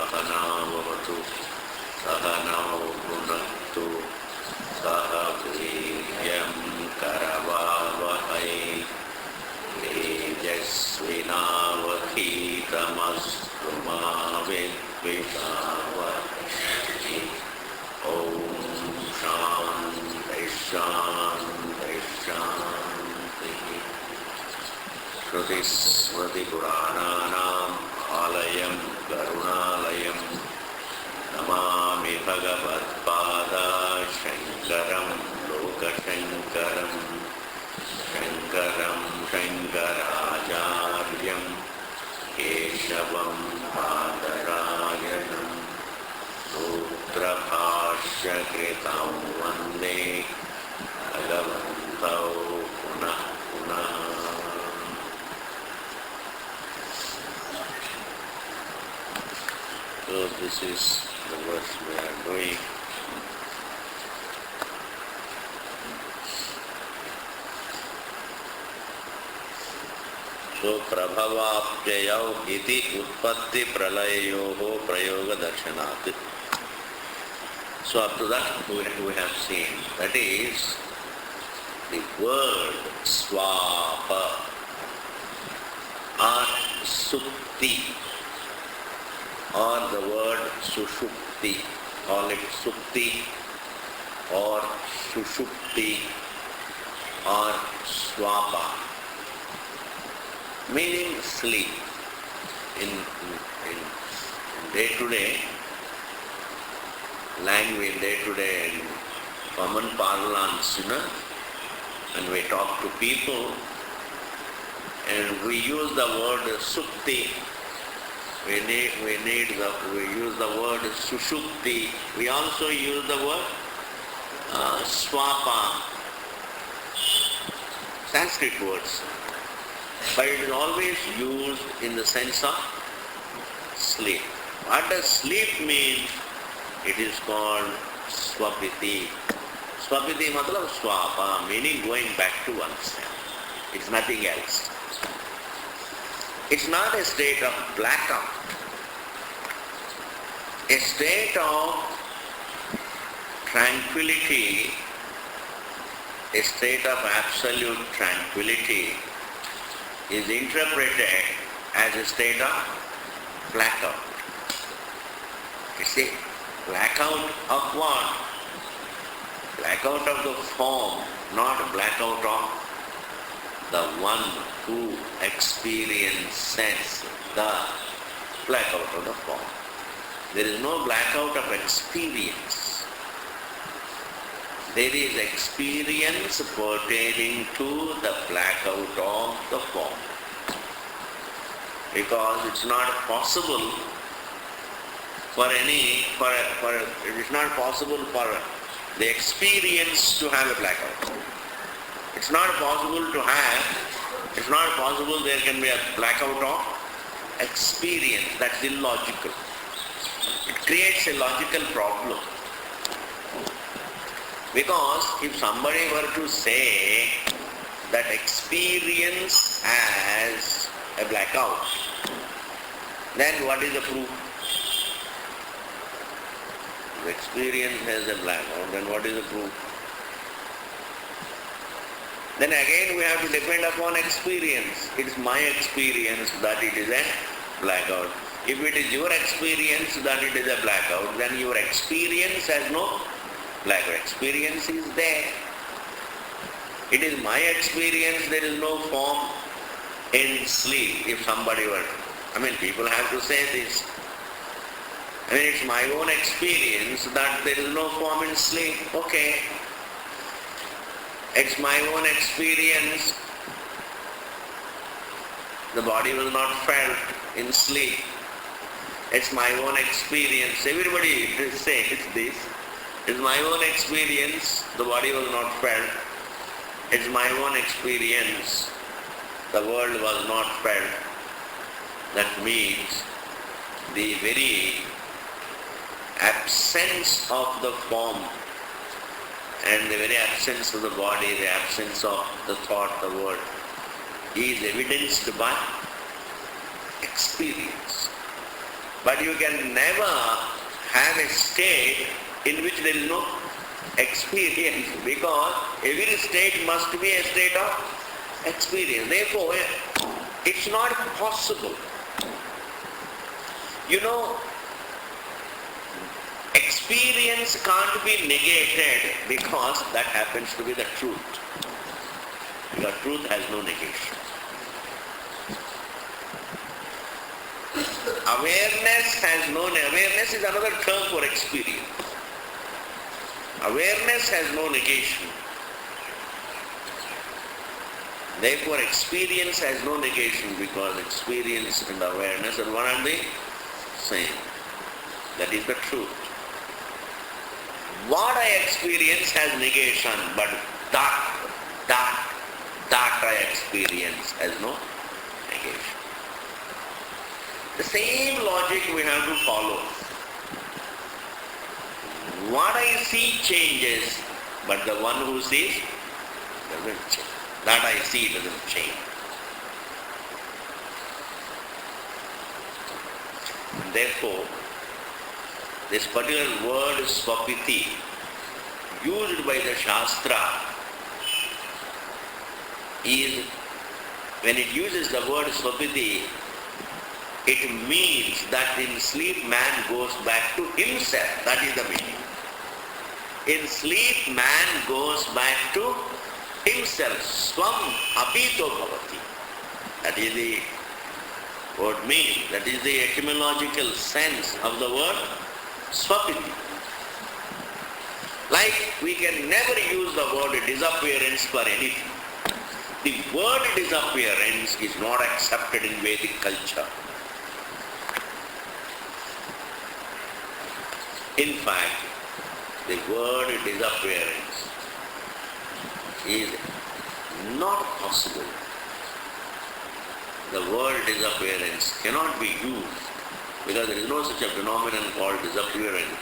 सहनावतु सहनौ भुनक्तु सह वीर्यं करवावहै तेजस्विनावधीतमस्तु मा विद्विषावहै। ॐ शान्ति शान्ति शान्तिः। श्रुतिस्मृतिपुराणानाम् आलयं करुणालयं नमामि भगवत्पादा शङ्करं लोकशङ्करं शङ्करं शङ्कराचार्यं केशवं बादरायणं सूत्रभाष्यकृतं वन्दे भगवन्तौ पुनः पुनः। So this is the verse we are doing. So prabhavapyayau iti utpatti pralayoho prayoga darshanat. So up to that we have seen. That is the word swapa or supti, or the word sushupti, call it supti or sushupti or swapa, meaning sleep. In day-to-day language, day-to-day common parlance, when we talk to people and we use the word supti, we use the word sushupti. We also use the word swapa, Sanskrit words. But it is always used in the sense of sleep. What does sleep mean? It is called swapiti. Swapiti matlab swapa, meaning going back to oneself. It's nothing else. It's not a state of blackout. A state of tranquility, a state of absolute tranquility is interpreted as a state of blackout. You see, blackout of what? Blackout of the form, not blackout of the one who experiences the blackout of the form. There is no blackout of experience. There is experience pertaining to the blackout of the form. Because it's not possible it is not possible for the experience to have a blackout. It's not possible there can be a blackout of experience. That's illogical. It creates a logical problem. Because if somebody were to say that experience has a blackout, then what is the proof? If experience has a blackout, then what is the proof? Then again we have to depend upon experience. It is my experience that it is a blackout. If it is your experience that it is a blackout, then your experience has no blackout. Experience is there. It is my experience, there is no form in sleep. If somebody were, people have to say this. It's my own experience that there is no form in sleep. Okay. It's my own experience. The body was not felt in sleep. It's my own experience. Everybody says this. It's my own experience. The body was not felt. It's my own experience. The world was not felt. That means the very absence of the form and the very absence of the body, the absence of the thought, the word, is evidenced by experience. But you can never have a state in which there is no experience, because every state must be a state of experience. Therefore, it's not possible. You know, experience can't be negated because that happens to be the truth. Because truth has no negation. Awareness is another term for experience. Awareness has no negation. Therefore, experience has no negation, because experience and awareness are one and the same. That is the truth. What I experience has negation, but that I experience has no negation. The same logic we have to follow. What I see changes, but the one who sees doesn't change. That I see doesn't change. And therefore, this particular word swapiti, used by the Shastra, is, when it uses the word swapiti, it means that in sleep man goes back to himself. That is the meaning. In sleep man goes back to himself. Swam apito bhavati. That is the word meaning. That is the etymological sense of the word swapiti. Like we can never use the word disappearance for anything. The word disappearance is not accepted in Vedic culture. In fact, the word disappearance is not possible. The word disappearance cannot be used, because there is no such a phenomenon called disappearance.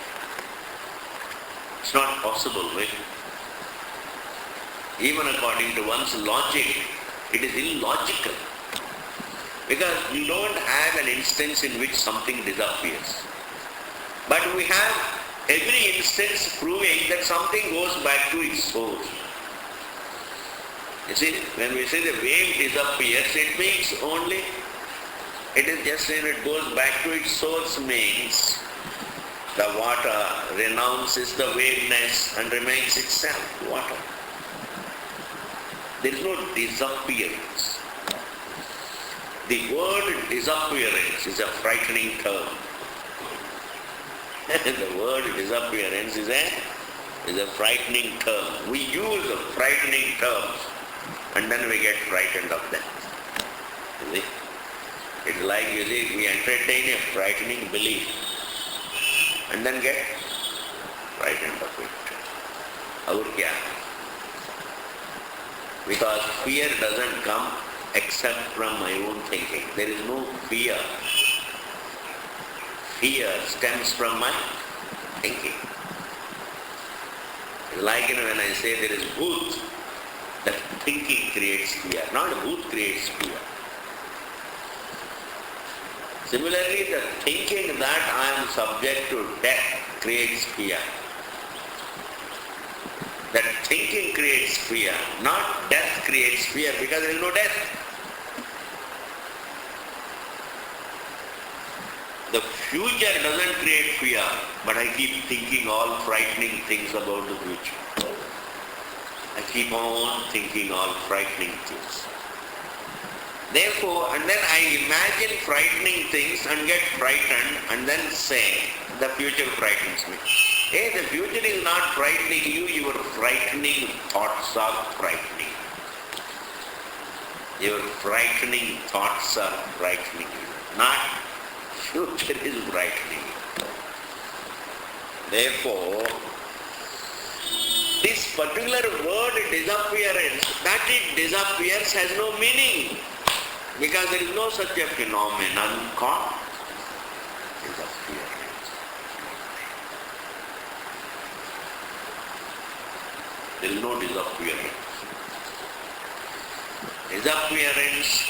It's not possible. Even according to one's logic, it is illogical. Because you don't have an instance in which something disappears. But we have every instance proving that something goes back to its source. You see, when we say the wave disappears, it means only, it is just saying it goes back to its source, means the water renounces the waveness and remains itself water. There is no disappearance. The word disappearance is a frightening term. The word disappearance is a frightening term. We use frightening terms and then we get frightened of them. It's like, you see, we entertain a frightening belief and then get frightened of it. Aur kya? Because fear doesn't come except from my own thinking. There is no fear. Fear stems from my thinking. Like when I say there is bhoot, that thinking creates fear. Not bhoot creates fear. Similarly, the thinking that I am subject to death creates fear. That thinking creates fear, not death creates fear, because there is no death. The future doesn't create fear, but I keep thinking all frightening things about the future. I keep on thinking all frightening things. Therefore, and then I imagine frightening things and get frightened and then say, the future frightens me. Hey, the future is not frightening you, your frightening thoughts are frightening. Your frightening thoughts are frightening you. Not future is frightening you. Therefore, this particular word disappearance, that it disappears has no meaning. Because there is no such a phenomenon called disappearance. There is no disappearance. Disappearance,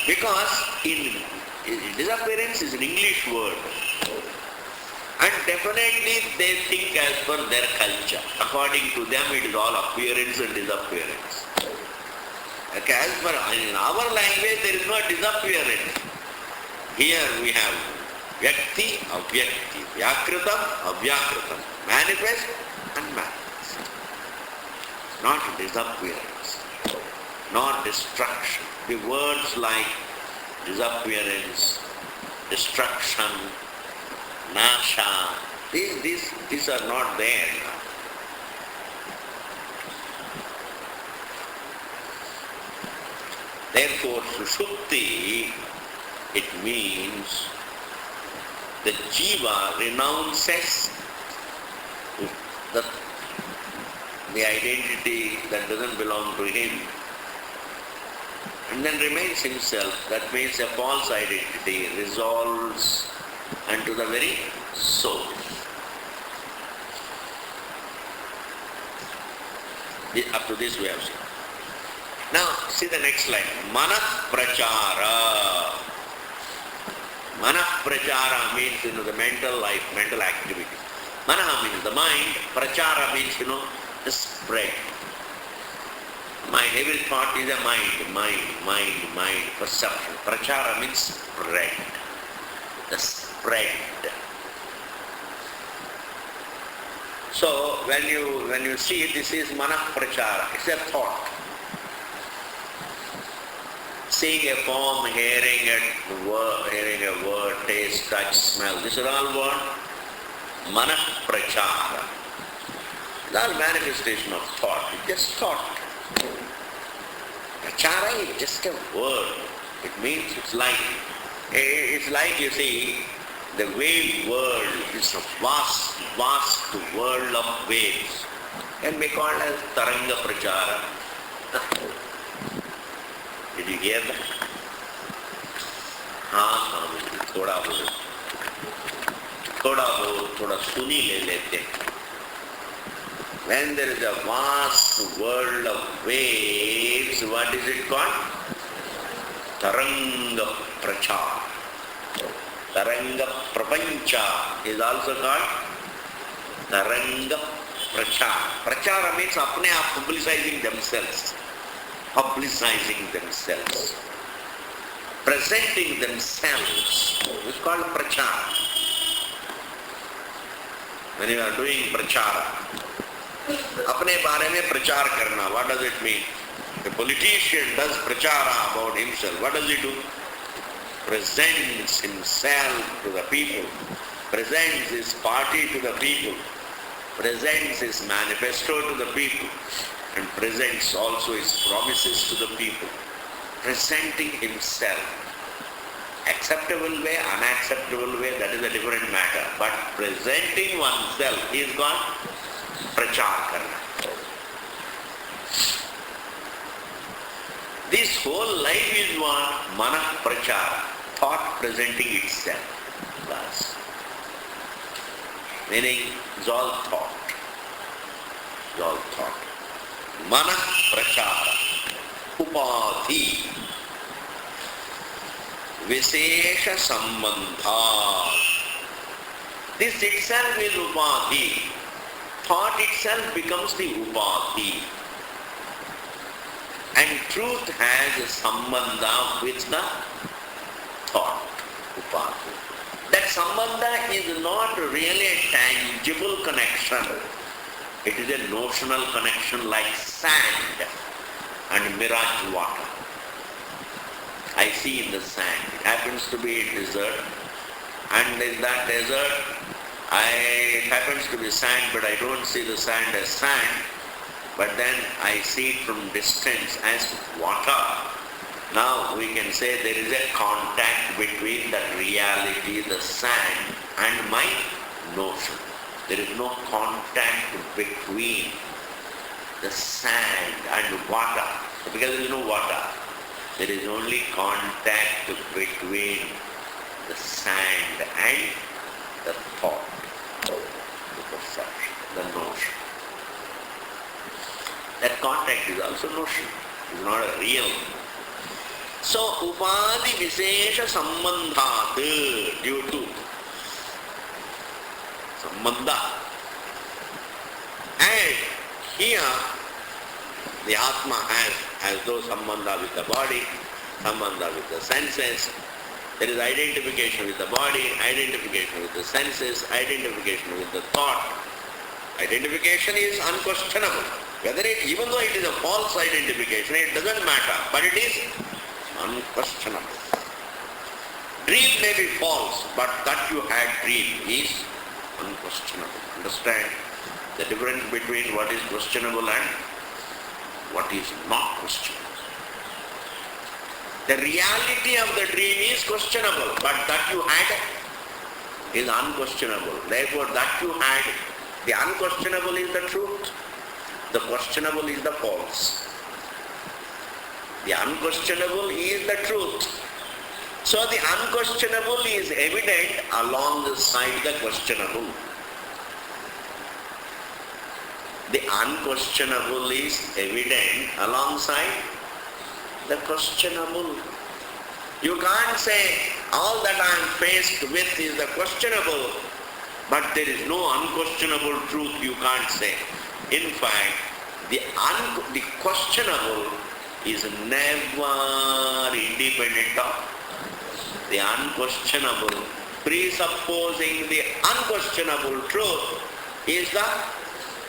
because in Disappearance is an English word. And definitely they think as per their culture. According to them it is all appearance and disappearance. Okay, as per in our language there is no disappearance. Here we have Vyakti, Avyakti, Vyakritam, Avyakritam, manifest and manifest. Not disappearance, not destruction. The words like disappearance, destruction, nasha, these are not there. Therefore, Sushupti, it means the jiva renounces the identity that doesn't belong to him and then remains himself. That means a false identity resolves unto the very soul. Up to this we have seen. Now see the next line. Manah prachara. Manah prachara means the mental life, mental activity. Manah means the mind. Prachara means the spread. Mind, every thought is a mind, perception. Prachara means spread. The spread. So when you see it, this is manah prachara. It's a thought. Seeing a form, hearing a word, taste, touch, smell. These are all what? Manah prachara. It's all manifestation of thought. It's just thought. Prachara is just a word. It means it's like you see, the wave world is a vast world of waves. Can be called as Taranga Prachara. Did you hear that? हाँ थोड़ा सुनी ले लेते हैं. When there is a vast world of waves, what is it called? Taranga Prachara. Taranga Prapancha is also called Taranga Prachara. Prachara means apne aap publicizing themselves. Presenting themselves. It's called Prachara. When you are doing Prachara, apne baare mein prachar karna, what does it mean? The politician does prachara about himself. What does he do? Presents himself to the people, presents his party to the people, presents his manifesto to the people, and presents also his promises to the people. Presenting himself. Acceptable way, unacceptable way, that is a different matter. But presenting oneself is called prachar karna. This whole life is what? Manah prachara. Thought presenting itself. Thus. Meaning, it's all thought. It's all thought. Manah prachara. Upadhi. Vishesha sambandha. This itself is upadhi. Thought itself becomes the upadhi. And truth has a sambandha with the thought, upadhi. That sambandha is not really a tangible connection. It is a notional connection like sand and mirage water. I see in the sand. It happens to be a desert, and in that desert, it happens to be sand, but I don't see the sand as sand, but then I see it from distance as water. Now we can say there is a contact between the reality, the sand, and my notion. There is no contact between the sand and water, because there is no water. There is only contact between the sand and the thought, the perception, the notion. That contact is also notion. It is not a real. So, upadi visesha sambandhat, due to sambandha. And here, the Atma has those sambandha with the body, sambandha with the senses. There is identification with the body, identification with the senses, identification with the thought. Identification is unquestionable. Even though it is a false identification, it doesn't matter, but it is unquestionable. Dream may be false, but that you had dream is unquestionable. Understand the difference between what is questionable and what is not questionable. The reality of the dream is questionable, but that you had is unquestionable. Therefore, that you had, the unquestionable is the truth, the questionable is the false. The unquestionable is the truth. So the unquestionable is evident alongside the questionable. The unquestionable is evident alongside the questionable. You can't say all that I am faced with is the questionable, but there is no unquestionable truth, you can't say. In fact, the questionable is never independent of the unquestionable. Presupposing the unquestionable truth is the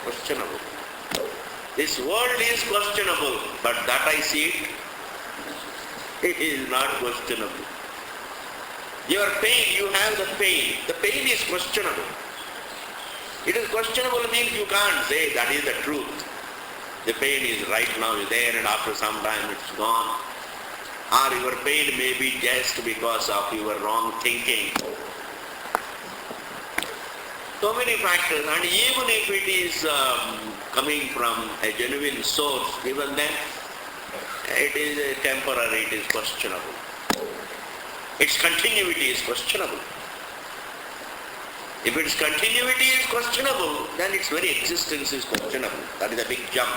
questionable. This world is questionable, but that I see it is not questionable. Your pain, you have the pain. The pain is questionable. It is questionable means you can't say that is the truth. The pain is right now there and after some time it's gone. Or your pain may be just because of your wrong thinking. So many factors, and even if it is coming from a genuine source, even then it is temporary, it is questionable. Its continuity is questionable. If its continuity is questionable, then its very existence is questionable. That is a big jump.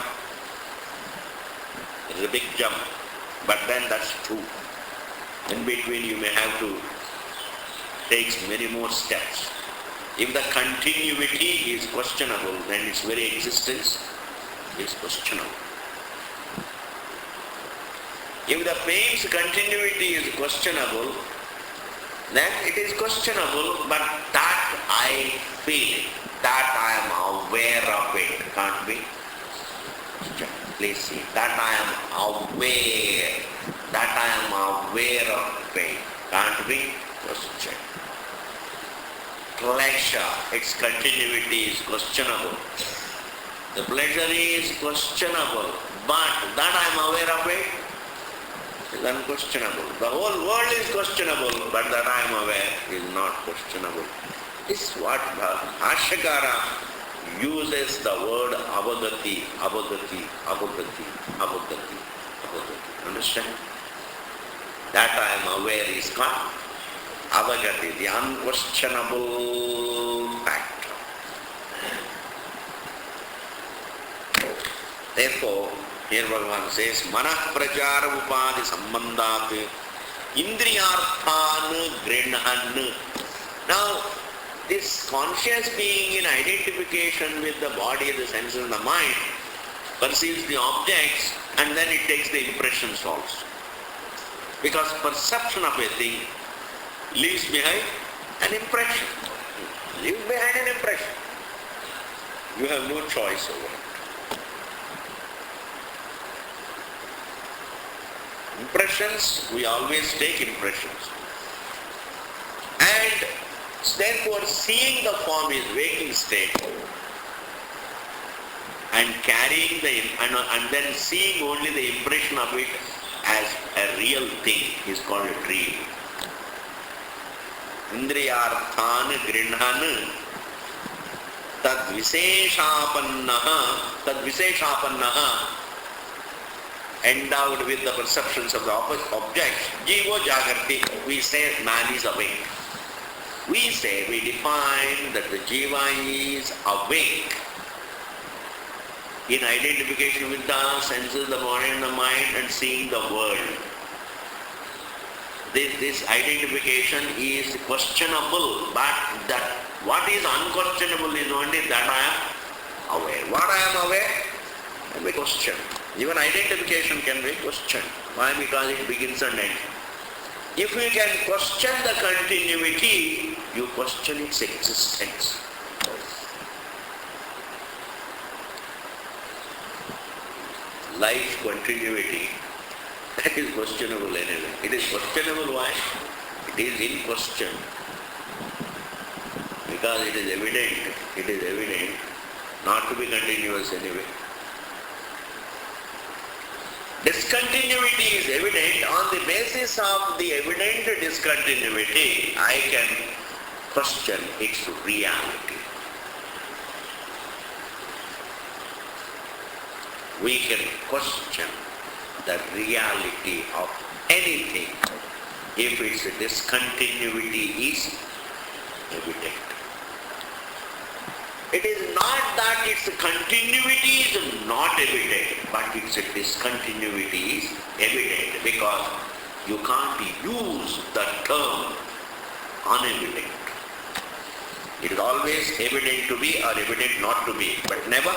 It is a big jump. But then that's true. In between you may have to take many more steps. If the continuity is questionable, then its very existence is questionable. If the pain's continuity is questionable, then it is questionable, but that I feel, that I am aware of it, can't be. Please see, that I am aware, that I am aware of pain, can't be questioned. Pleasure, its continuity is questionable. The pleasure is questionable, but that I am aware of it is unquestionable. The whole world is questionable, but that I am aware is not questionable. This is what Bhashyakara uses the word avagati, avagati, avagati, avagati, avagati. Understand? That I am aware is called avagati, the unquestionable fact. Therefore, here Bhagavan says, Manah prachara upadi sambandhat indriyarthan grinhan. Now, this conscious being in identification with the body, the senses and the mind perceives the objects and then it takes the impressions also. Because perception of a thing leaves behind an impression. Leaves behind an impression. You have no choice over it. Impressions, we always take impressions. And therefore, seeing the form is waking state, and carrying and then seeing only the impression of it as a real thing is called a dream. Indriyarthan grinhan tad visheshapannaha endowed with the perceptions of the objects. Jivo jagarti, we say man is awake. We say, we define that the jiva is awake in identification with the senses, the body and the mind, and seeing the world. this identification is questionable, but that what is unquestionable is only that I am aware. What I am aware can be questioned. Even identification can be questioned. Why? Because it begins and ends. If you can question the continuity, you question its existence. Life continuity, that is questionable anyway. It is questionable why? It is in question. Because it is evident not to be continuous anyway. Discontinuity is evident. On the basis of the evident discontinuity, I can question its reality. We can question the reality of anything if its discontinuity is evident. It is not that its continuity is not evident, but its discontinuity is evident, because you can't use the term unevident. It is always evident to be or evident not to be, but never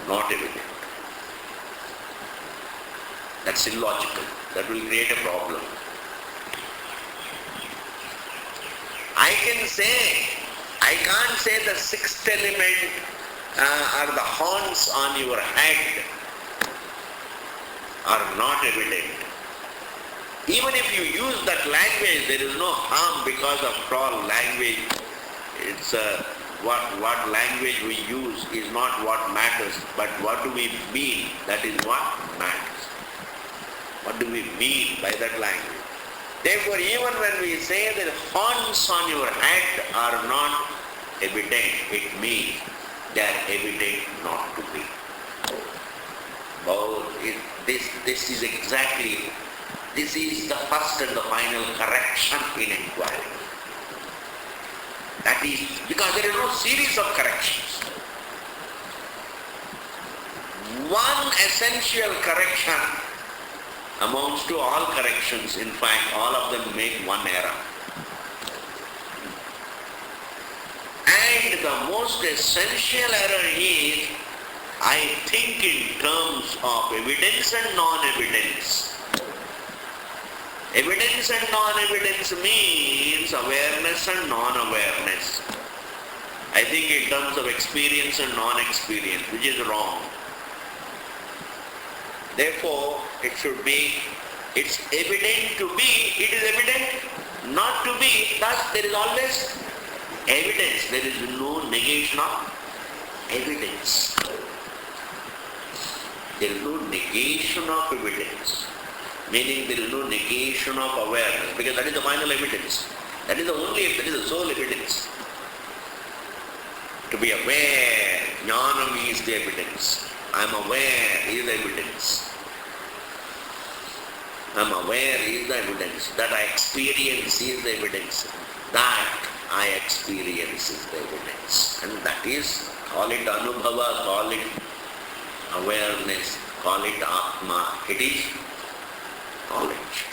not evident. That's illogical. That will create a problem. I can't say the sixth element or the horns on your head are not evident. Even if you use that language, there is no harm, because after all language, it's what language we use is not what matters, but what do we mean, that is what matters. What do we mean by that language? Therefore, even when we say that horns on your head are not evident, it means they are evident not to be. This is the first and the final correction in inquiry. That is, because there is no series of corrections. One essential correction amounts to all corrections. In fact, all of them make one error. And the most essential error is, I think in terms of evidence and non-evidence. Evidence and non-evidence means awareness and non-awareness. I think in terms of experience and non-experience, which is wrong. Therefore, it should be, it's evident to be, it is evident not to be, thus there is always evidence. There is no negation of evidence. There is no negation of evidence. Meaning there is no negation of awareness, because that is the final evidence. That is the only, that is the sole evidence. To be aware, jnanam is the evidence. I am aware is the evidence. I am aware is the evidence. That I experience is the evidence. That I experience is the evidence. And that is, call it anubhava, call it awareness, call it atma. It is knowledge.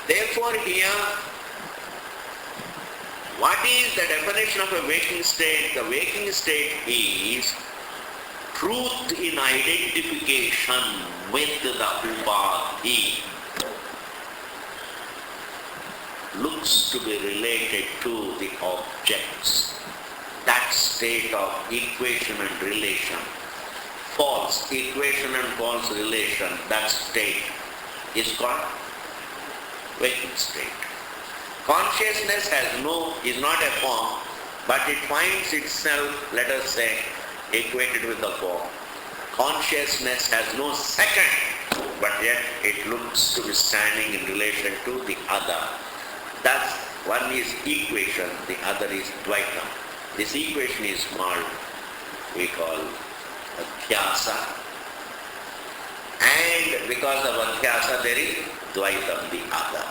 Therefore here, what is the definition of a waking state? The waking state is truth in identification with the upadhi. Looks to be related to the objects. That state of equation and relation. False equation and false relation, that state is called waking state. Consciousness is not a form, but it finds itself, let us say, equated with the form. Consciousness has no second, but yet it looks to be standing in relation to the other. Thus, one is equation, the other is dvaitam. This equation is called, we call adhyasa, and because of adhyasa there is dvaitam, the other.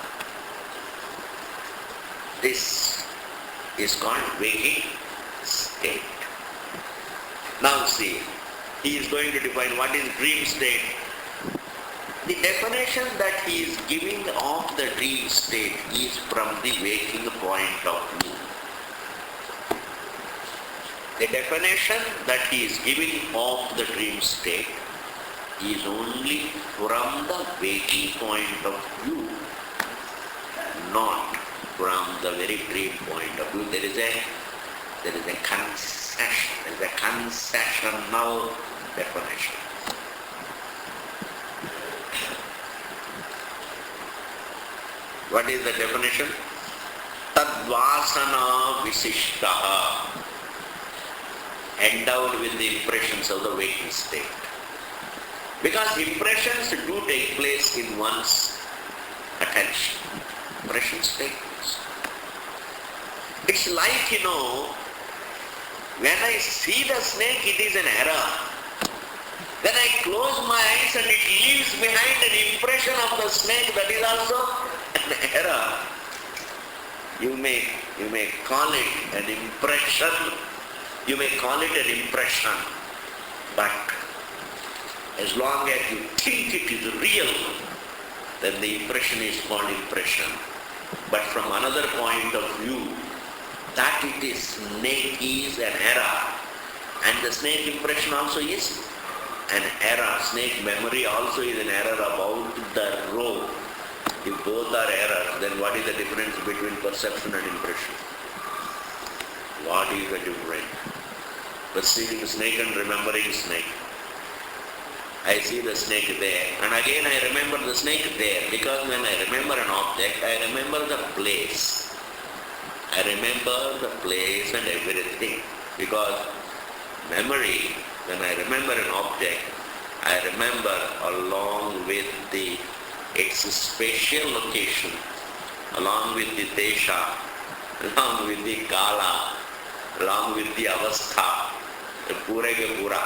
This is called waking state. Now see, he is going to define what is dream state. The definition definition that he is giving of the dream state is from the waking point of view. The definition that he is giving of the dream state is only from the waking point of view, not from the very dream point of view. There is a concessional definition. What is the definition? Tadvasana visishtaha, endowed with the impressions of the waking state. Because impressions do take place in one's attention. Impressions take place. It's like, when I see the snake, it is an error. Then I close my eyes and it leaves behind an impression of the snake, that is also an error. You may call it an impression. You may call it an impression. But as long as you think it is real, then the impression is called impression. But from another point of view, that it is snake is an error. And the snake impression also is an error. Snake memory also is an error about the rope. If both are errors, then what is the difference between perception and impression? What is the difference? Perceiving snake and remembering snake. I see the snake there, and again I remember the snake there, because when I remember an object, I remember the place. I remember the place and everything. Because memory, when I remember an object, I remember along with its spatial location, along with the desha, along with the kala, along with the avastha, the pura ke pura.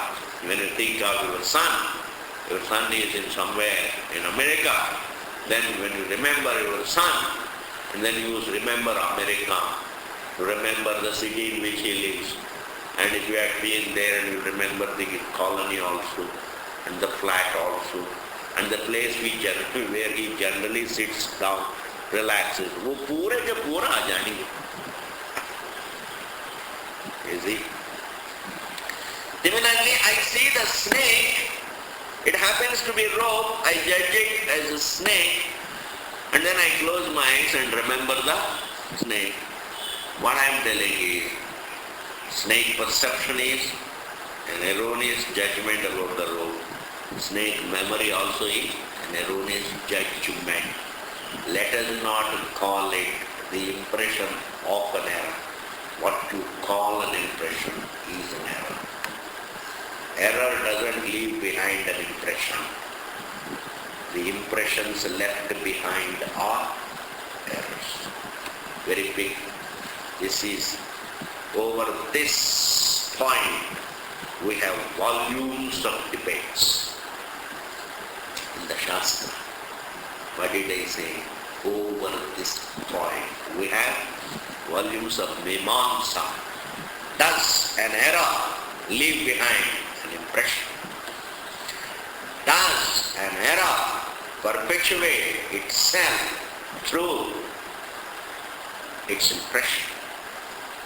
When you think of your son is in somewhere in America, then when you remember your son, and then you remember America, you remember the city in which he lives, and if you have been there and you remember the colony also, and the flat also, and the place where he generally sits down, relaxes, वो पूरे के पूरा आ जाएंगे. You see? Similarly, I see the snake, it happens to be rope, I judge it as a snake, and then I close my eyes and remember the snake. What I am telling is, snake perception is an erroneous judgment about the rope. Snake memory also is an erroneous judgment. Let us not call it the impression of an error. What you call an impression is an error. Error doesn't leave behind an impression. The impressions left behind are errors. Very big. This is, over this point, we have volumes of debates in the Shastra. What did I say? Over this point, we have volumes of Mimamsa. Does an error leave behind an impression? Does an error perpetuate itself through its impression?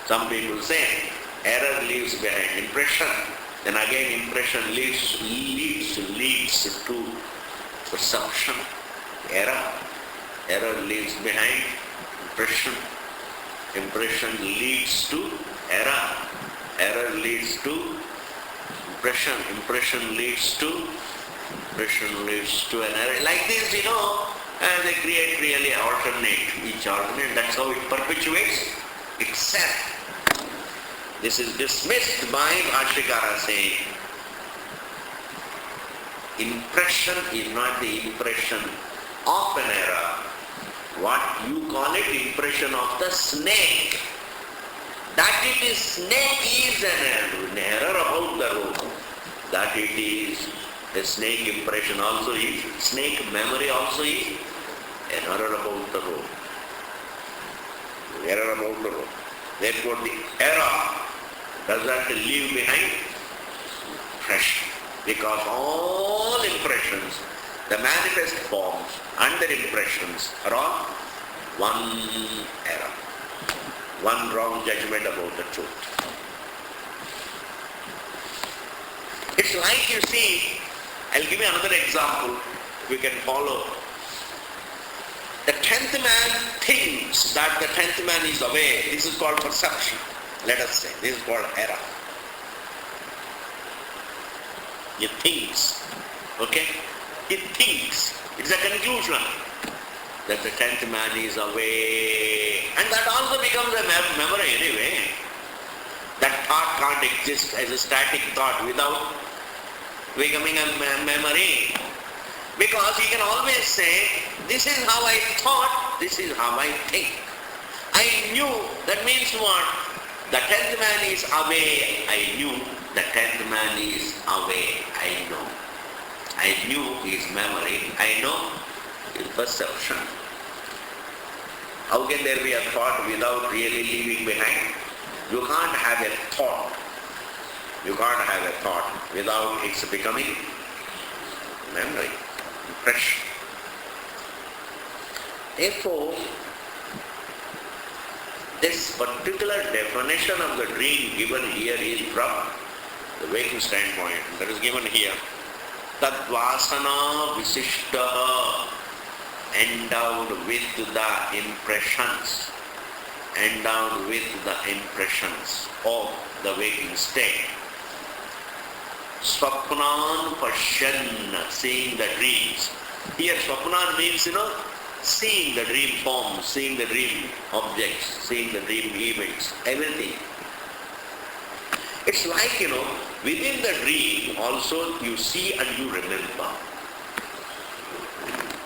Some people say error leaves behind impression, then again impression leads to perception. Error leaves behind impression. Impression leads to error leads to impression. Impression leads to an error. Like this, they create really each alternate. That's how it perpetuates itself. This is dismissed by Bhashyakara saying, impression is not the impression of an error. What you call it, impression of the snake. That it is snake is an error about the rope. That it is a snake impression also is, snake memory also is an error about the rope. Error about the rope. Therefore the error does not leave behind impression. Because all impressions the manifest forms and their impressions are all one error, one wrong judgment about the truth. It's like, you see, I'll give you another example, we can follow. The 10th man thinks that the 10th man is away. This is called perception, let us say. This is called error. He thinks, okay? He thinks. It's a conclusion that the 10th man is away. And that also becomes a memory anyway. That thought can't exist as a static thought without becoming a memory. Because he can always say, this is how I thought, this is how I think. I knew, that means what? The 10th man is away, I knew. The 10th man is away, I know. I knew his memory, I know his perception. How can there be a thought without really leaving behind? You can't have a thought. You can't have a thought without its becoming memory, impression. Therefore, this particular definition of the dream given here is from the waking standpoint. That is given here. Tadvasana visishtaha, endowed with the impressions, endowed with the impressions of the waking state. Swapnan pashyan, seeing the dreams. Here Swapnan means, seeing the dream forms, seeing the dream objects, seeing the dream events, everything. It's like, within the dream also you see and you remember.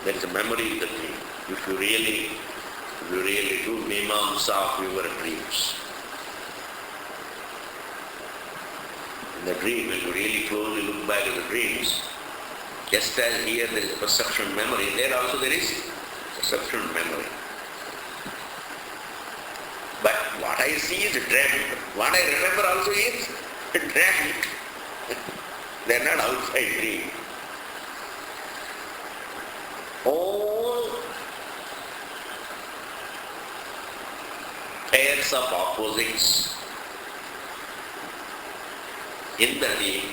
There is a memory in the dream. If you really do mimamsa of your dreams. In the dream, when you really closely look back at the dreams, just as here there is perception memory, there also there is perception memory. But what I see is dreamt. What I remember also is dreamt. They are not outside dream. All pairs of opposites in the dream,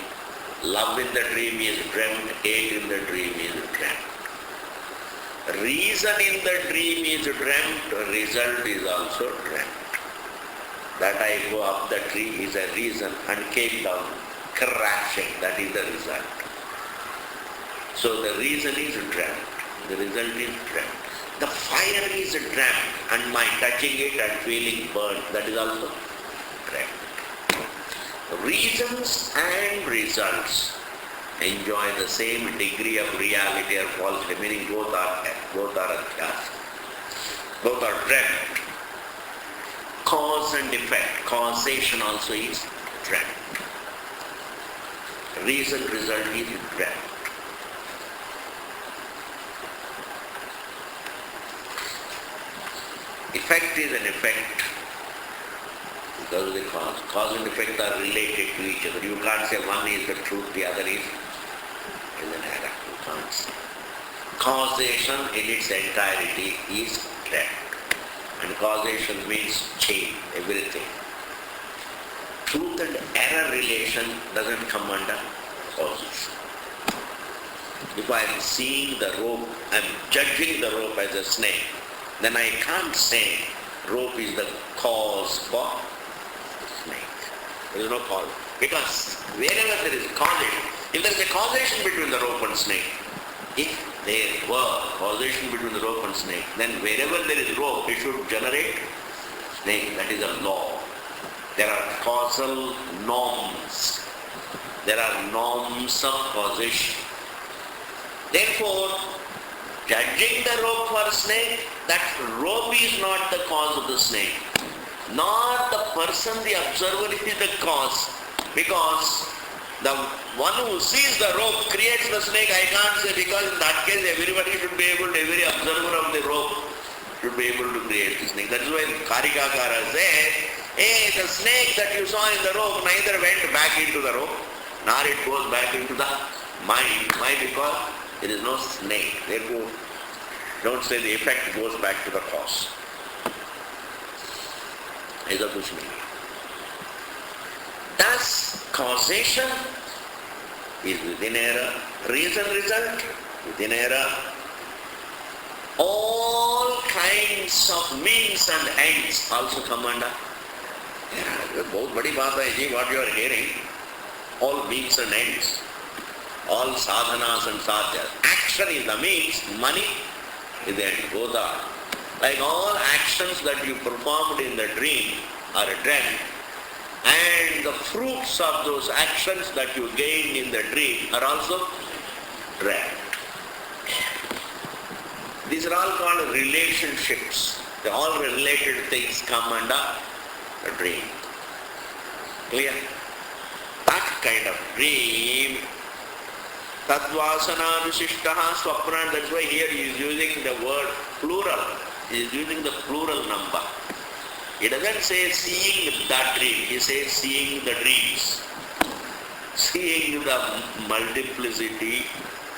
love in the dream is dreamt, hate in the dream is dreamt. Reason in the dream is dreamt, result is also dreamt. That I go up the tree is a reason and came down crashing, that is the result. So the reason is dreamt, the result is dreamt. The fire is dreamt and my touching it and feeling burnt, that is also dreamt. Reasons and results enjoy the same degree of reality or falsity, meaning both are adhyas. Both are dreamt. Cause and effect, causation also is dreamt. Reason, result is dreamt. Effect is an effect because of the cause. Cause and effect are related to each other. You can't say one is the truth, the other is an error. You can't say. Causation in its entirety is dreamt. And causation means chain, everything. Truth and error relation doesn't come under causation. If I am seeing the rope, I am judging the rope as a snake, then I can't say rope is the cause for snake. There is no cause. Because wherever there is causation, if there is a causation between the rope and snake, if there were causation between the rope and snake, then wherever there is rope, it should generate snake. That is a law. There are causal norms. There are norms of causation. Therefore, judging the rope for snake, that rope is not the cause of the snake. Nor the person, the observer is the cause. Because the one who sees the rope creates the snake, I can't say, because in that case everybody should be able to, every observer of the rope should be able to create the snake. That is why Karikakara says, hey, the snake that you saw in the rope neither went back into the rope, nor it goes back into the mind. Why? Because There is no snake. Therefore, don't say the effect goes back to the cause. ऐसा कुछ नहीं. Thus, causation is within error. Reason, result, within error. All kinds of means and ends also come under. बहुत बड़ी बात है जी, what you are hearing. All means and ends. All sadhanas and sadhyas. Action is the means, money is the end. Both are. Like all actions that you performed in the dream are dreamt, and the fruits of those actions that you gained in the dream are also dreamt. These are all called relationships. The all related things come under a dream. Clear? That kind of dream, tadvasana visishtaha swapna, that's why here he is using the word plural. He is using the plural number. He doesn't say seeing that dream, he says seeing the dreams. Seeing the multiplicity,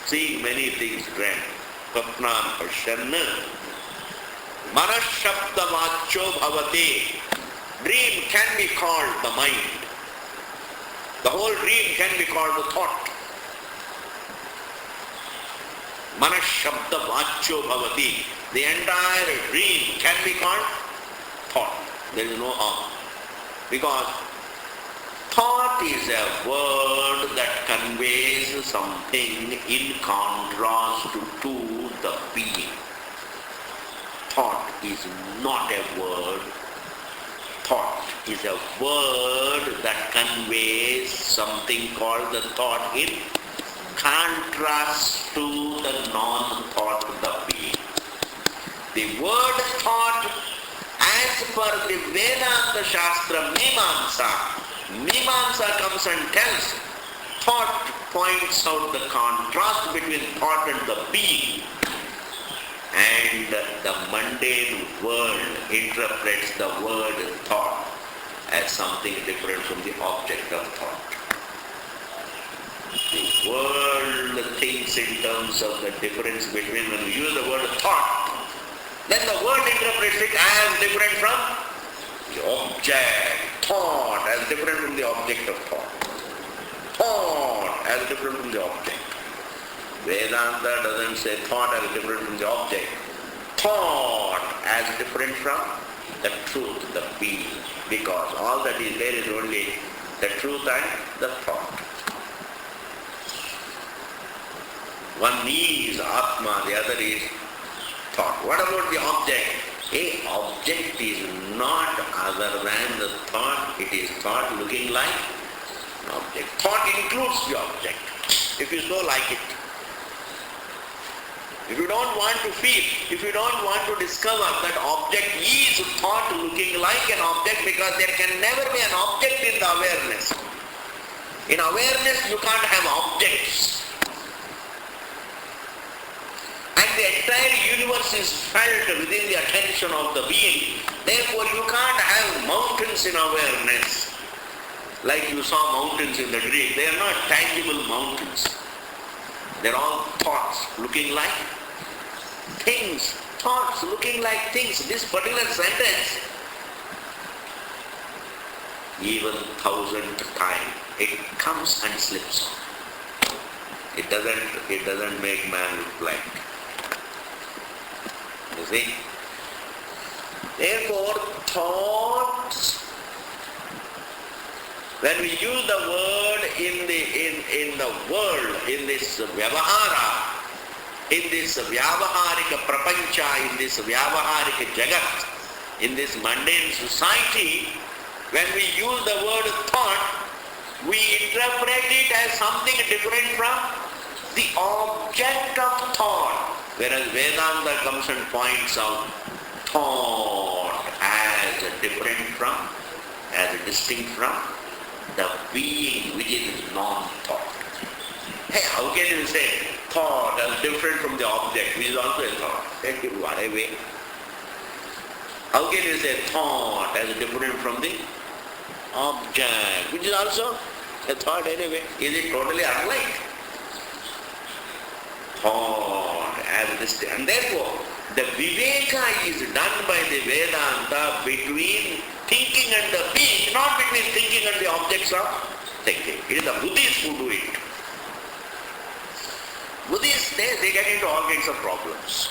seeing many things dreamt. Swapnan pashan manashabda vacho bhavate. Dream can be called the mind. The whole dream can be called the thought. Manashabda vacho bhavati. The entire dream can be called thought. There is no harm. Because thought is a word that conveys something in contrast to the being. Thought is not a word. Thought is a word that conveys something called the thought in contrast to the non-thought, the being. The word thought, as per the Vedanta Shastra Mimamsa comes and tells, thought points out the contrast between thought and the being, and the mundane world interprets the word thought as something different from the object of thought. The world thinks in terms of the difference between, when we use the word thought, then the world interprets it as different from the object. Thought as different from the object of thought. Thought as different from the object. Vedanta doesn't say thought as different from the object. Thought as different from the truth, the being. Because all that is there is only the truth and the thought. One is Atma, the other is thought. What about the object? A object is not other than the thought. It is thought looking like an object. Thought includes the object, if you so like it. If you don't want to feel, if you don't want to discover that object is thought looking like an object, because there can never be an object in the awareness. In awareness you can't have objects. And the entire universe is felt within the attention of the being. Therefore you can't have mountains in awareness. Like you saw mountains in the dream. They are not tangible mountains. They are all thoughts looking like things. Thoughts looking like things. This particular sentence, even 1,000th time, it comes and slips. It doesn't make man look blank. You see? Therefore, thoughts, when we use the word in the world, in this vyavahara, in this vyavaharika prapancha, in this vyavaharika jagat, in this mundane society, when we use the word thought, we interpret it as something different from the object of thought. Whereas Vedanta comes and points out thought as different from, as distinct from the being which is non-thought. Hey, how can you say thought as different from the object which is also a thought? What a way. How can you say thought as different from the object which is also a thought anyway? Is it totally unlike? thought, as this, and therefore the viveka is done by the Vedanta between thinking and the being, not between thinking and the objects of thinking. It is the Buddhists who do it. Buddhists, they get into all kinds of problems.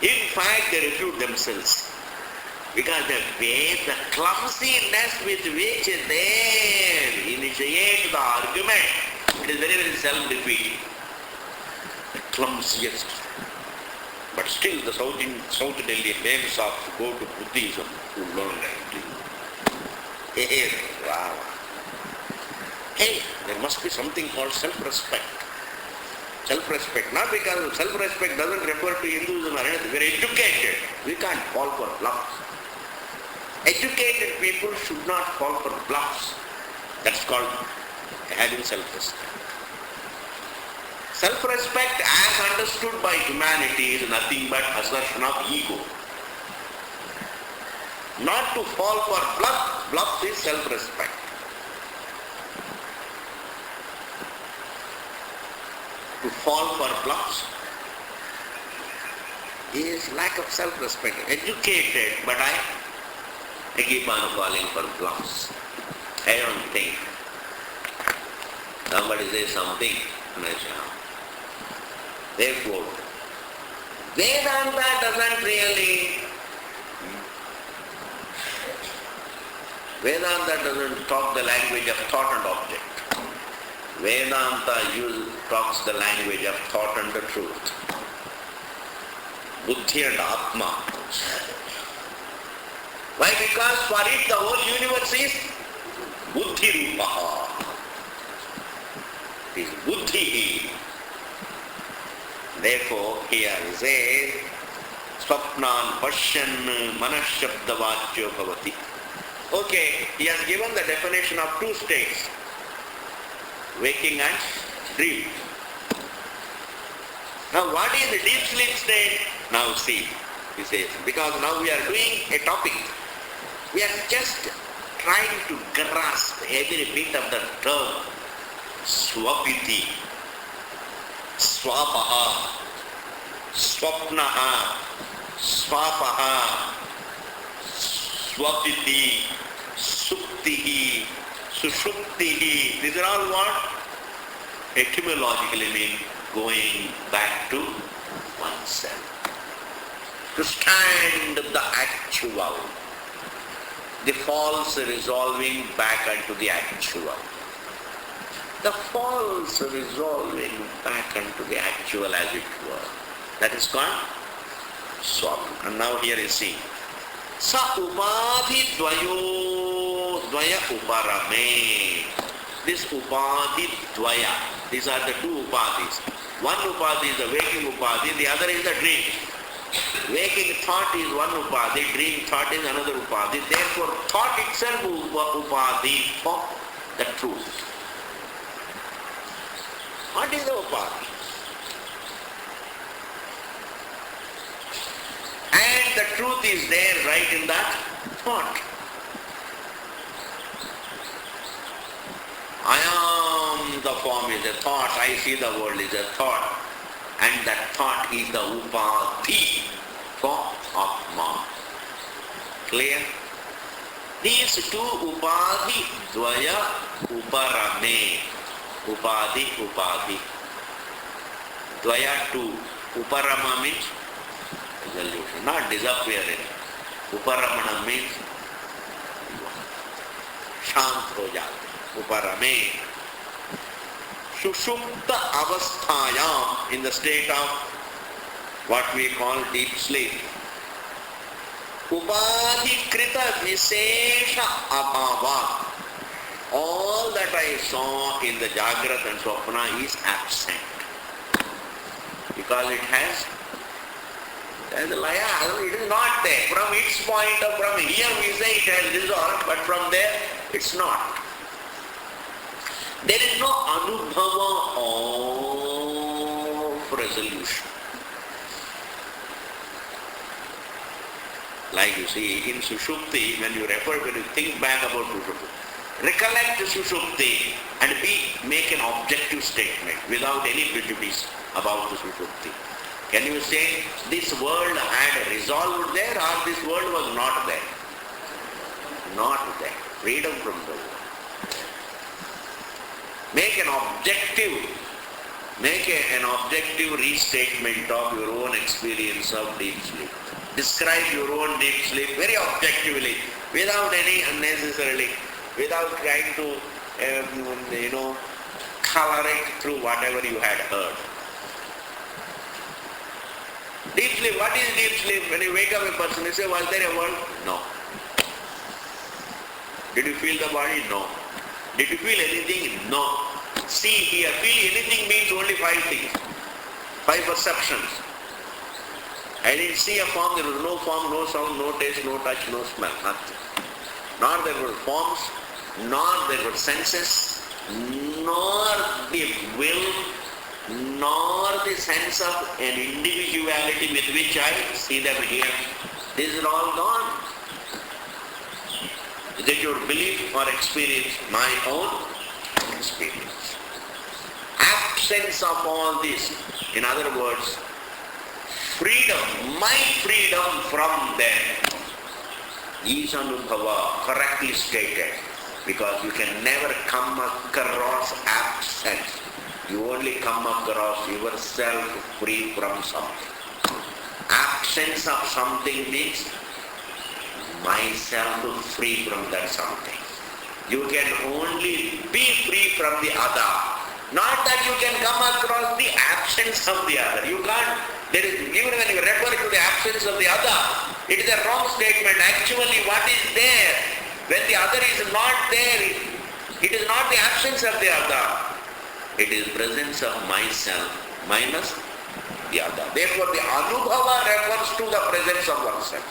In fact, they refute themselves. Because the clumsiness with which they initiate the argument, it is very, very self-defeating. The clumsiest. But still the South Delhi names of go to Buddhism to learn that. Hey, there must be something called self-respect. Self-respect, not because self-respect doesn't refer to Hinduism or anything. We are educated. We can't fall for bluffs. Educated people should not fall for bluffs. That's called having self-respect. Self-respect as understood by humanity is nothing but assertion of ego. Not to fall for bluff is self-respect. To fall for bluffs is lack of self-respect. Educated, but I keep on falling for bluffs. I don't think. Somebody says something, and I say, therefore, Vedanta doesn't really, Vedanta doesn't talk the language of thought and object. Vedanta talks the language of thought and the truth. Buddhi and Atma. Why? Because for it the whole universe is Buddhi Rupaha. It is Buddhi. Therefore, here he says, Swapnan Pashyan Manashabdavachyo Bhavati. Okay, he has given the definition of two states, waking and dream. Now what is the deep sleep state? Now see, he says, because now we are doing a topic. We are just trying to grasp every bit of the term. Swapiti, Swapaha, Swapnaha, Swapaha, Swapiti, Suptihi, Sushuptihi. These are all what? Etymologically mean going back to oneself. To stand the actual. The false resolving back unto the actual. The false resolving back unto the actual as it were. That is called Swapna. And now here you see. Sa upadhi dvaya uparame. This upadhi dvaya. These are the two upadhis. One upadhi is the waking upadhi, the other is the dream. Waking thought is one upadhi, dream thought is another upadhi. Therefore, thought itself is upadhi for the truth. What is the upadhi? And the truth is there right in that thought. I am the form is a thought, I see the world is a thought. And that thought is the upadhi for Atma. Clear? These two upadhi dvaya uparame. Upadhi. Dvaya two. Uparama means resolution, not disappearing. Uparamana means shant ho jate. Uparame. Sushupta avasthayam, in the state of what we call deep sleep. Upadhikrita visesha abhava. All that I saw in the Jagrat and Swapna is absent. Because it has a laya, it is not there. From its point of, from here we say it has dissolved, but from there it's not. There is no anubhava of resolution. Like you see, in Sushupti, when you think back about Sushupti, recollect Sushupti and make an objective statement without any prejudice about the Sushupti. Can you say this world had resolved there or this world was not there? Not there. Freedom from the world. Make an objective restatement of your own experience of deep sleep. Describe your own deep sleep very objectively, without any unnecessarily, without trying to, color it through whatever you had heard. Deep sleep, what is deep sleep? When you wake up a person, you say, was there a world? No. Did you feel the body? No. Did you feel anything? No. See, hear, feel anything means only 5 things. 5 perceptions. I didn't see a form, there was no form, no sound, no taste, no touch, no smell, nothing. Nor there were forms, nor there were senses, nor the will, nor the sense of an individuality with which I see them here. This is all gone. Is it your belief or experience? My own experience. Absence of all this. In other words, freedom, my freedom from them is anubhava, correctly stated, because you can never come across absence. You only come across yourself free from something. Absence of something means myself free from that something. You can only be free from the other. Not that you can come across the absence of the other. You can't. Even when you refer to the absence of the other, it is a wrong statement. Actually, what is there? When the other is not there, it is not the absence of the other. It is presence of myself minus the other. Therefore, the anubhava refers to the presence of oneself.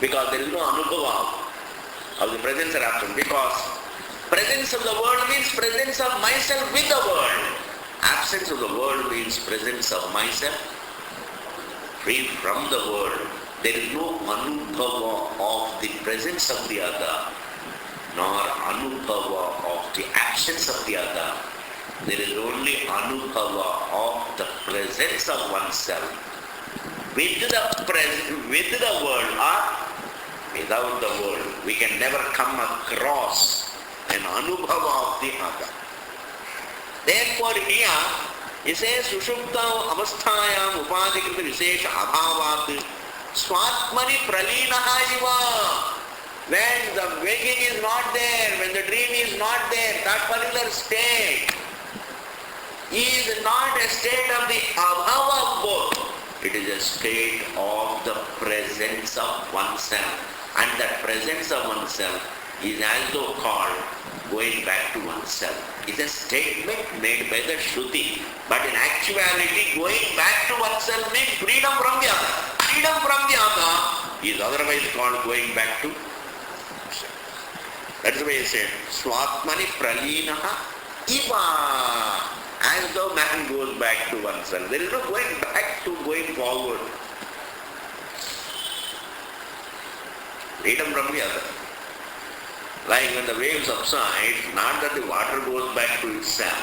Because there is no anubhava of the presence or absence. Because presence of the world means presence of myself with the world. Absence of the world means presence of myself free from the world. There is no anubhava of the presence of the other, nor anubhava of the absence of the other. There is only anubhava of the presence of oneself with the world or without the world. We can never come across an anubhava of the other. Therefore here it says Sushupta avasthayam upadhikrita vishesha abhavat swatmani pralinaha iva. When the waking is not there, when the dream is not there, that particular state is not a state of the abhava of both. It is a state of the presence of oneself. And that presence of oneself is as though called going back to oneself. It's a statement made by the Shruti. But in actuality, going back to oneself means freedom from the other. Freedom from the other is otherwise called going back to oneself. That's the way he said, Swatmani pralinaha iva. As though man goes back to oneself. There is no going back to going forward. Freedom from the other. Like when the waves subside, not that the water goes back to itself.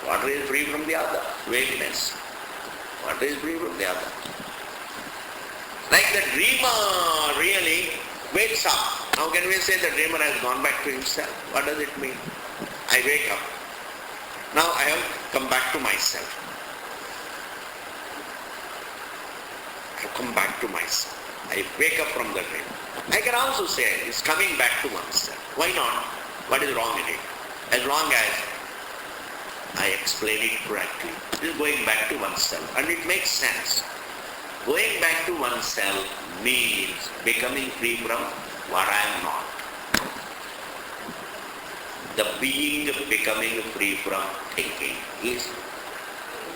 Water is free from the other, waveness. Water is free from the other. Like the dreamer really wakes up. Now can we say the dreamer has gone back to himself? What does it mean? I wake up. Now I have come back to myself. I have come back to myself. I wake up from the dream. I can also say it's coming back to oneself. Why not? What is wrong in it? As long as I explain it correctly. It is going back to oneself. And it makes sense. Going back to oneself means becoming free from what I am not. The being becoming free from thinking is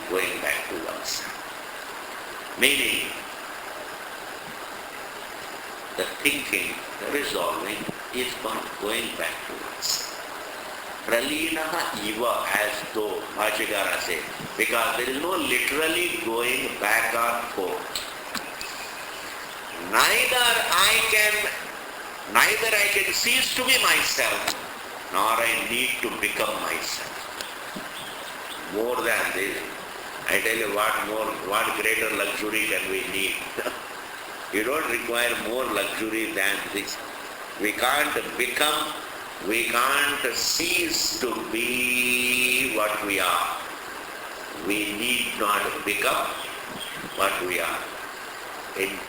going back to oneself. Meaning, the thinking, the resolving is going back to oneself. Pralinaha iva, as though Bhashikara said, because there is no literally going back or forth. Neither I can Neither I can cease to be myself, nor I need to become myself. More than this, I tell you what greater luxury can we need? You don't require more luxury than this. We can't become, we can't cease to be what we are. We need not become what we are.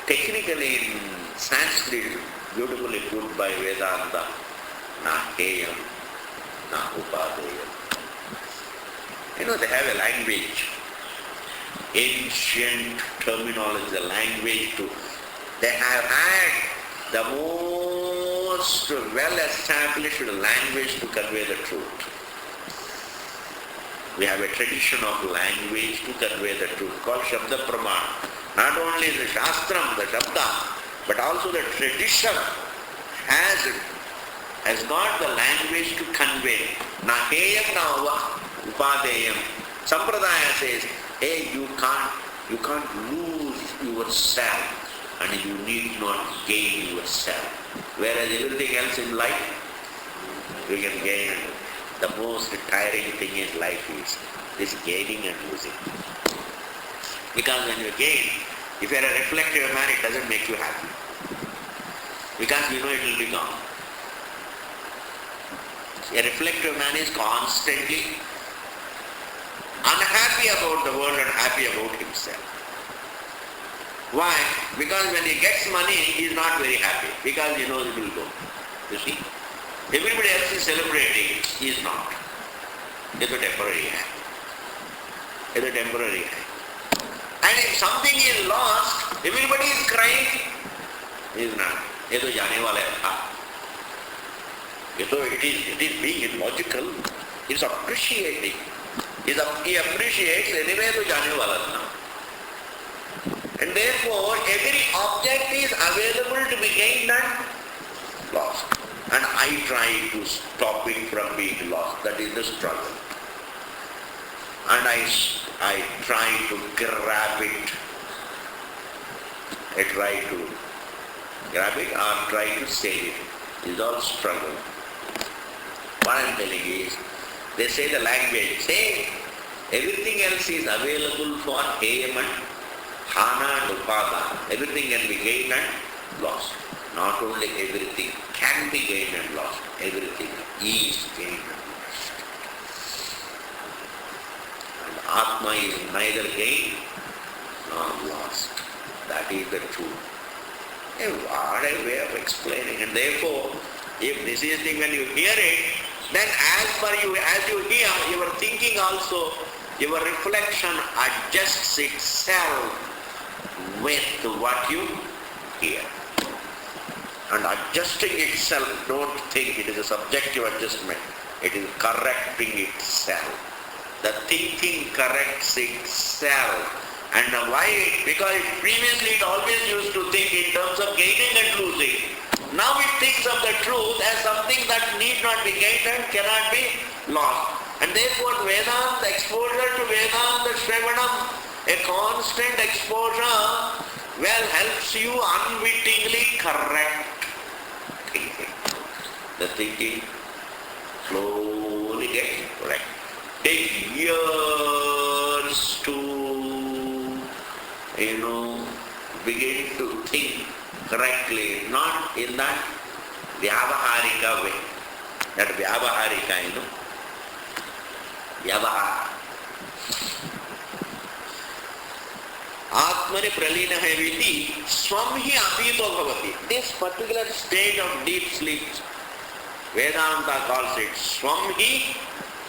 Technically in Sanskrit, beautifully put by Vedanta, na heyam, na upadeyam. They have a language, ancient terminology, the language to. They have had the most well-established language to convey the truth. We have a tradition of language to convey the truth called Shabda Pramana. Not only the Shastram, the Shabda, but also the tradition has got the language to convey. Na heyam na upadeyam. Sampradaya says, hey, you can't lose yourself and you need not gain yourself. Whereas everything else in life, you can gain. The most tiring thing in life is this gaining and losing. Because when you gain, if you are a reflective man, it doesn't make you happy. Because you know it will be gone. A reflective man is constantly unhappy about the world and happy about himself. Why? Because when he gets money, he is not very happy. Because he knows it will go. You see? Everybody else is celebrating, he is not. It's a temporary high. It's a temporary high. And if something is lost, everybody is crying. He is not. It is being illogical. It is appreciating. He appreciates anyway to jane wala na. And therefore, every object is available to be gained and lost. And I try to stop it from being lost. That is the struggle. And I try to grab it. I try to grab it or try to save it. It is all struggle. What I am telling is, they say the language, say everything else is available for heyam and hana and upada. Everything can be gained and lost. Not only everything can be gained and lost, everything is gained and lost. And Atma is neither gained nor lost. That is the truth. What a way of explaining. And therefore, if this is the thing, when you hear it, then as you hear, your thinking also, your reflection adjusts itself with what you hear. And adjusting itself, don't think it is a subjective adjustment. It is correcting itself. The thinking corrects itself. And why? Because previously it always used to think in terms of gaining and losing. Now it thinks of the truth as something that need not be gained and cannot be lost. And therefore Vedanta, exposure to Vedanta Shravanam, a constant exposure, helps you unwittingly correct thinking. The thinking slowly gets correct. Take years to begin to think correctly, not in that vyavaharika way. That vyavaharika, vyavahara. Atmani pralinaha viti swam hi apito bhavati. This particular state of deep sleep, Vedanta calls it swam hi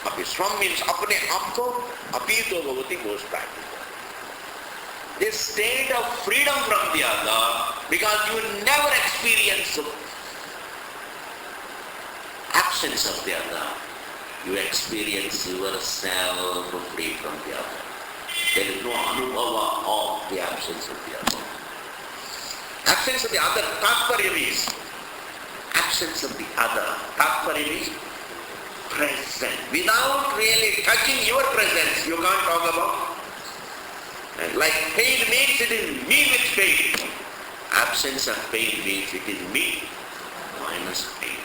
api. Swam means apne aapko, apito bhavati goes back. This state of freedom from the other, because you never experience absence of the other, you experience yourself free from the other. There is no anubhava of the absence of the other. Absence of the other, tatparya is absence of the other. Tatparya is present. Without really touching your presence, you can't talk about. Like pain means it is me with pain. Absence of pain means it is me minus pain.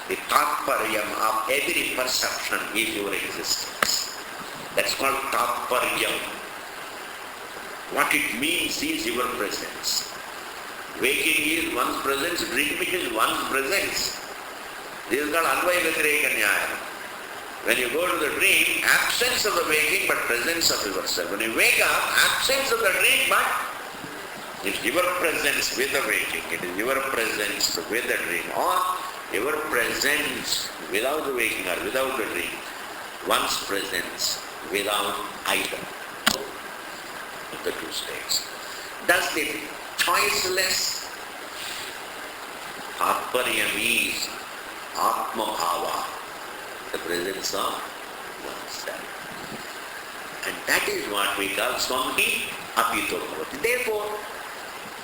The tatparyam of every perception is your existence. That's called tatparyam. What it means is your presence. Waking is one's presence, dreaming is one's presence. This is called Anvaya Vyatireka Nyaya. When you go to the dream, absence of the waking but presence of yourself. When you wake up, absence of the dream but it's your presence with the waking. It is your presence with the dream. Or your presence without the waking or without the dream. One's presence without either of the two states. Thus the choiceless Atparyam is Atma Bhava, the presence of oneself. And that is what we call Swamhi Apito Bhavati. Therefore,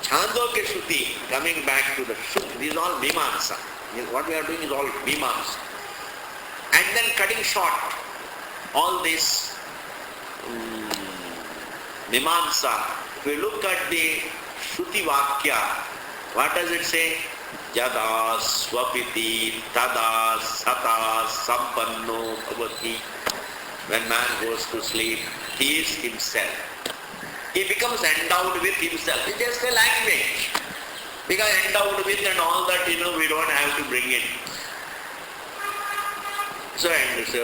Chandogya Shruti, coming back to the Shruti, this is all Mimamsa. What we are doing is all Mimamsa. And then cutting short all this Mimamsa. If we look at the Shruti Vakya, what does it say? Yada swapiti tada sata sampanno bhavati. When man goes to sleep, he is himself. He becomes endowed with himself. It's just a language. Because endowed with and all that, we don't have to bring in. So it's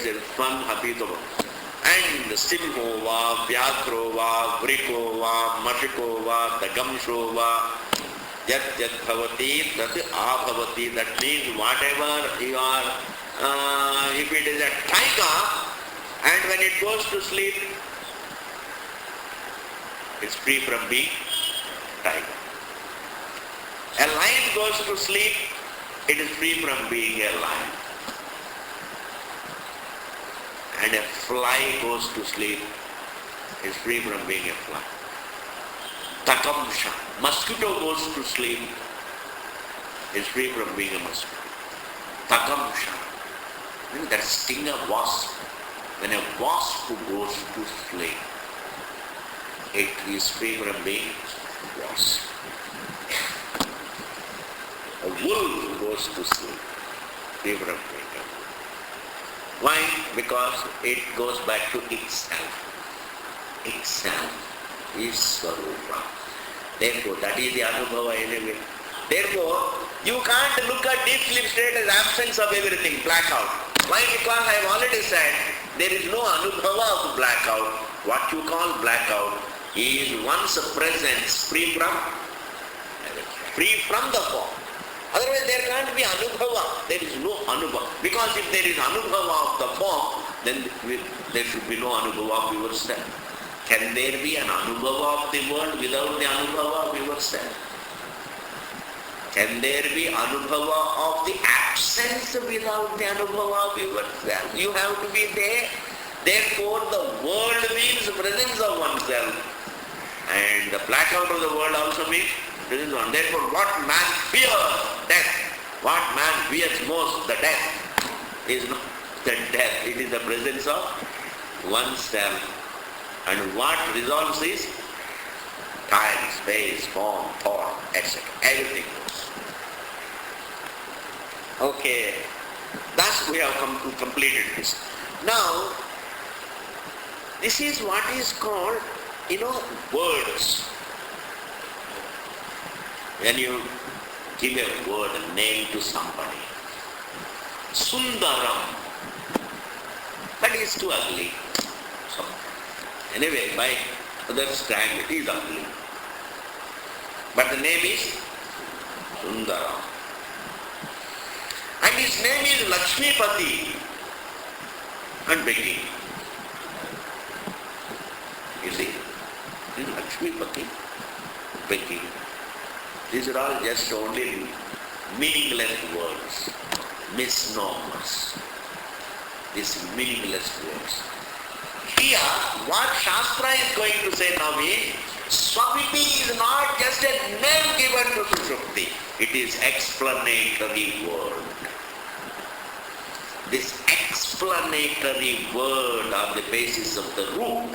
a fun, happy to. And Simho va, Vyadro va, Vriko va, Mashiko va, Dagamsho va, Yat Yat Bhavati, Tat Abhavati. That means whatever you are, if it is a tiger, and when it goes to sleep, it's free from being tiger. A lion goes to sleep, it is free from being a lion. And a fly goes to sleep, is free from being a fly. Takamsha, mosquito goes to sleep, is free from being a mosquito. Takamsha, that sting of wasp. When a wasp goes to sleep, it is free from being wasp. A wolf goes to sleep, free from being a wolf. Why? Because it goes back to itself. Itself is Swarupa. Therefore, that is the Anubhava anyway. Therefore, you can't look at deep sleep state as absence of everything, blackout. Why? Because I have already said, there is no Anubhava of blackout. What you call blackout is one's presence free from the form. Otherwise there can't be Anubhava. There is no Anubhava. Because if there is Anubhava of the form, then there should be no Anubhava of yourself. Can there be an Anubhava of the world without the Anubhava of yourself? Can there be Anubhava of the absence without the Anubhava of yourself? You have to be there. Therefore the world means presence of oneself. And the blackout of the world also means presence of one. Therefore what man fears? Death. What man fears most? The death. Is not the death. It is the presence of oneself. And what resolves is time, space, form, thought, etc. Everything goes. Okay. Thus we have completed this. Now, this is what is called, words. When you give a word, a name to somebody. Sundaram. That is too ugly. So, anyway, by other stand, it is ugly. But the name is Sundaram. And his name is Lakshmipati. And begging. You see, this is Lakshmipati, begging. These are all just only meaningless words, misnomers. These meaningless words. Here, what Shastra is going to say now is, Swapiti is not just a name given to Sushupti. It is explanatory word. This explanatory word on the basis of the root.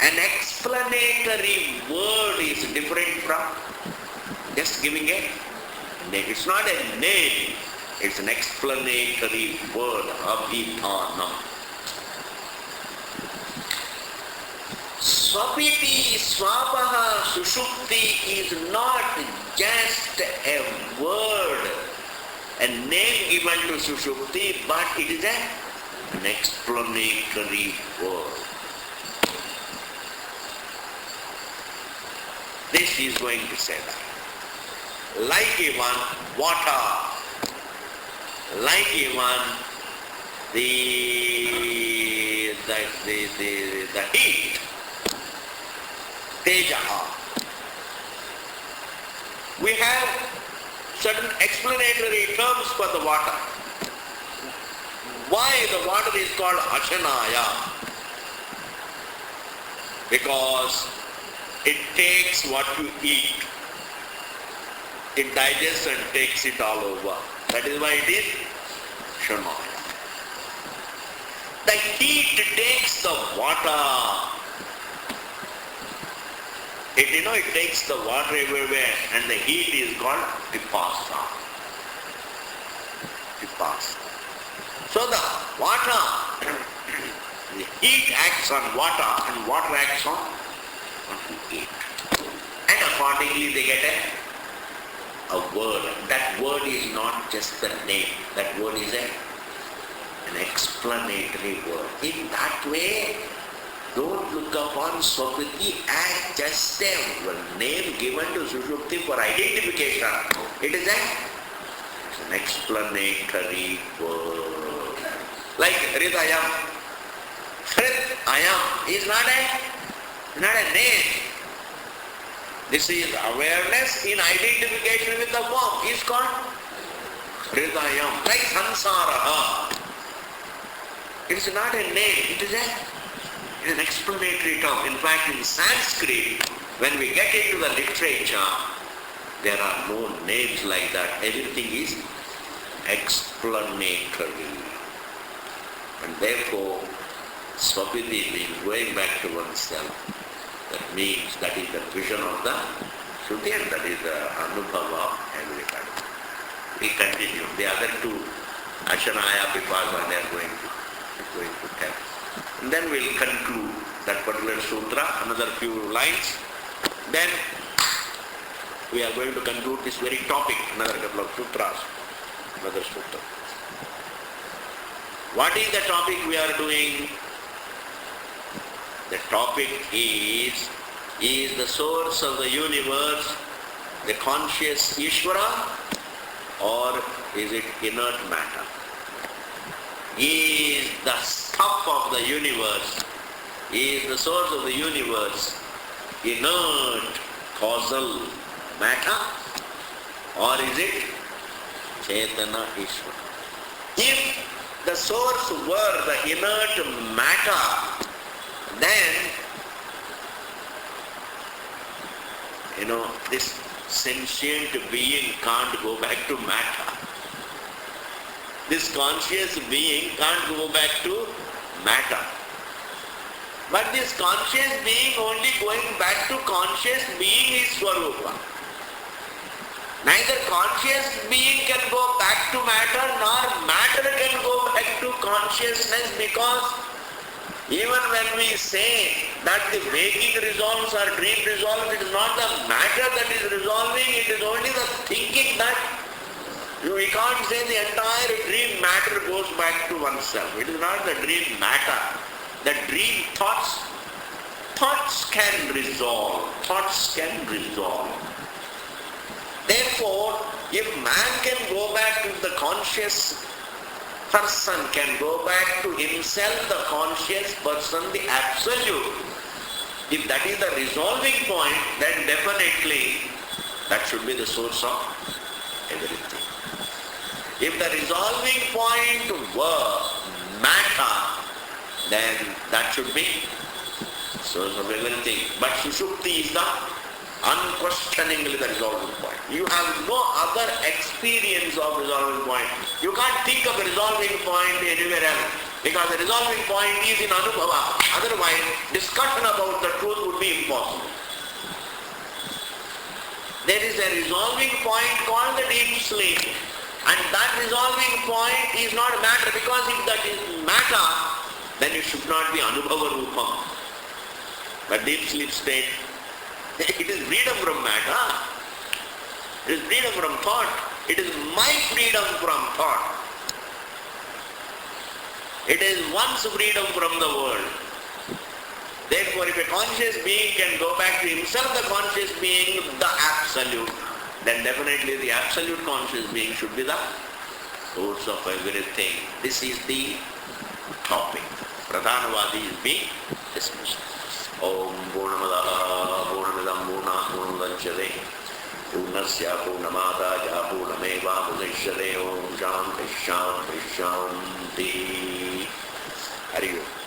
An explanatory word is different from just giving a name. It's not a name, it's an explanatory word, abhitanam. Swapiti, swapaha, sushupti is not just a word, a name given to sushupti, but it is an explanatory word. This is going to say that. Like even water, like even the heat, tejaha. We have certain explanatory terms for the water. Why the water is called Ashanaya? Because it takes what you eat. It digests and takes it all over. That is why it is Shanaya. The heat takes the water. It takes the water everywhere, and the heat is called pipasa. Pipasa. So the water, the heat acts on water, and water acts on what you eat. And accordingly they get a word. That word is not just the name. That word is an explanatory word. In that way, don't look upon Swapiti as just a name given to Sushupti for identification. It is an explanatory word. Like Hridayam. Hridayam is not a name. This is awareness in identification with the form. It's called Hridayam. Like Sansaraha. It is not a name. It is an explanatory term. In fact, in Sanskrit, when we get into the literature, there are no names like that. Everything is explanatory. And therefore, Swapiti means going back to oneself. That means that is the vision of the Shruti and that is the Anubhava of everybody. We continue. The other two, Ashanaya, Pipasa, they are going to tell. And then we'll conclude that particular sutra, another few lines. Then we are going to conclude this very topic, another couple of sutras, another sutra. What is the topic we are doing? The topic is the source of the universe the conscious Ishvara or is it inert matter? Is the stuff of the universe, is the source of the universe inert causal matter or is it Chetana Ishvara? If the source were the inert matter, then this sentient being can't go back to matter. This conscious being can't go back to matter. But this conscious being only going back to conscious being is Swarupa. Neither conscious being can go back to matter nor matter can go back to consciousness, because even when we say that the waking resolves or dream resolves, it is not the matter that is resolving, it is only the thinking that we can't say the entire dream matter goes back to oneself. It is not the dream matter. The dream thoughts can resolve. Thoughts can resolve. Therefore, if man can go back to the conscious person, can go back to himself, the conscious person, the absolute, if that is the resolving point, then definitely that should be the source of everything. If the resolving point were matter, then that should be source of everything. But Sushupti is the unquestioningly the resolving point. You have no other experience of resolving point. You can't think of a resolving point anywhere else, because the resolving point is in Anubhava. Otherwise, discussion about the truth would be impossible. There is a resolving point called the deep sleep. And that resolving point is not matter, because if that is matter, then it should not be anubhava rupam. But deep sleep state, it is freedom from matter. It is freedom from thought. It is my freedom from thought. It is one's freedom from the world. Therefore, if a conscious being can go back to himself, the conscious being, the absolute, then definitely the absolute conscious being should be the source of everything. This is the topic. Pradhanavadi is being dismissed. Om Purnamadaha Purnamidam Purnat Purnamudachyate Purnasya Purnamadaja Purnameva Purnashyate Om Shanti Shanti Shanti. Hari Om.